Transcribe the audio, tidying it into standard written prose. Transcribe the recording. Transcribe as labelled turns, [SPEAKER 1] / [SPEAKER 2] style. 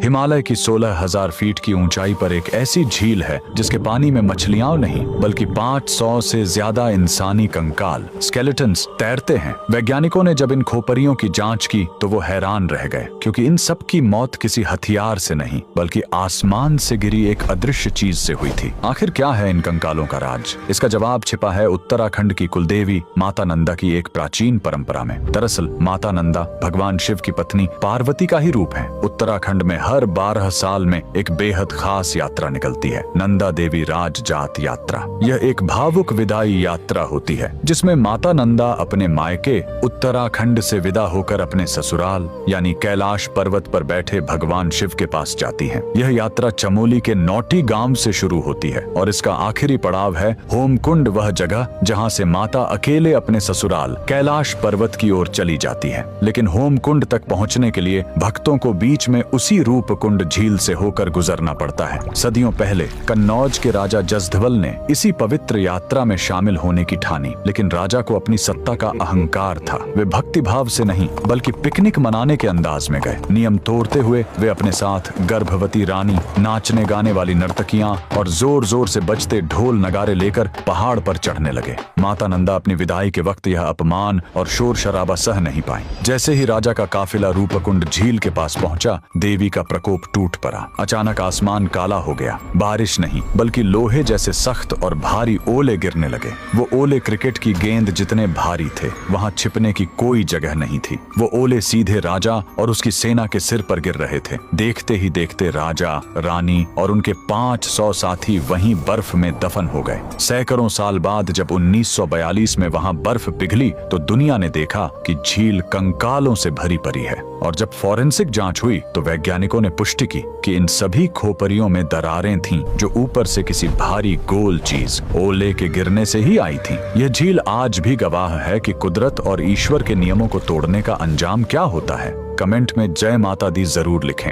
[SPEAKER 1] हिमालय की 16,000 फीट की ऊंचाई पर एक ऐसी झील है जिसके पानी में मछलियां नहीं बल्कि 500 से ज्यादा इंसानी कंकाल स्केलेटन्स तैरते हैं। वैज्ञानिकों ने जब इन खोपरियों की जांच की तो वो हैरान रह गए, क्योंकि इन सब की मौत किसी हथियार से नहीं बल्कि आसमान से गिरी एक अदृश्य चीज से हुई थी। आखिर क्या है इन कंकालों का राज? इसका जवाब छिपा है उत्तराखंड की कुलदेवी माता नंदा की एक प्राचीन परंपरा में। दरअसल माता नंदा भगवान शिव की पत्नी पार्वती का ही रूप है। उत्तराखंड में हर 12 साल में एक बेहद खास यात्रा निकलती है, नंदा देवी राज जात यात्रा। यह एक भावुक विदाई यात्रा होती है जिसमें माता नंदा अपने मायके उत्तराखंड से विदा होकर अपने ससुराल यानी कैलाश पर्वत पर बैठे भगवान शिव के पास जाती है। यह यात्रा चमोली के नौटी गांव से शुरू होती है और इसका आखिरी पड़ाव है होमकुंड, वह जगह जहां से माता अकेले अपने ससुराल कैलाश पर्वत की ओर चली जाती है। लेकिन होमकुंड तक पहुंचने के लिए भक्तों को बीच में उसी रूपकुंड झील से होकर गुजरना पड़ता है। सदियों पहले कन्नौज के राजा जसधवल ने इसी पवित्र यात्रा में शामिल होने की ठानी, लेकिन राजा को अपनी सत्ता का अहंकार था। वे भक्ति भाव से नहीं बल्कि पिकनिक मनाने के अंदाज में गए। नियम तोड़ते हुए वे अपने साथ गर्भवती रानी, नाचने गाने वाली नर्तकियां और जोर जोर से बजते ढोल नगारे लेकर पहाड़ पर चढ़ने लगे। माता नंदा अपनी विदाई के वक्त यह अपमान और शोर शराबा सह नहीं पाई। जैसे ही राजा का काफिला रूपकुंड झील के पास पहुंचा, देवी का प्रकोप टूट पड़ा। अचानक आसमान काला हो गया। बारिश नहीं बल्कि लोहे जैसे सख्त और भारी ओले गिरने लगे। वो ओले क्रिकेट की गेंद जितने भारी थे। वहां छिपने की कोई जगह नहीं थी। वो ओले सीधे राजा और उसकी सेना के सिर पर गिर रहे थे। देखते ही देखते राजा, रानी और उनके 500 साथी वहीं बर्फ में दफन हो गए। सैकड़ों साल बाद जब 1942 में वहां बर्फ पिघली तो दुनिया ने देखा कि झील कंकालों से भरी पड़ी है। और जब फॉरेंसिक जांच हुई तो वैज्ञानिकों ने पुष्टि की कि इन सभी खोपरियों में दरारें थीं जो ऊपर से किसी भारी गोल चीज ओले के गिरने से ही आई थीं। यह झील आज भी गवाह है कि कुदरत और ईश्वर के नियमों को तोड़ने का अंजाम क्या होता है। कमेंट में जय माता दी जरूर लिखें।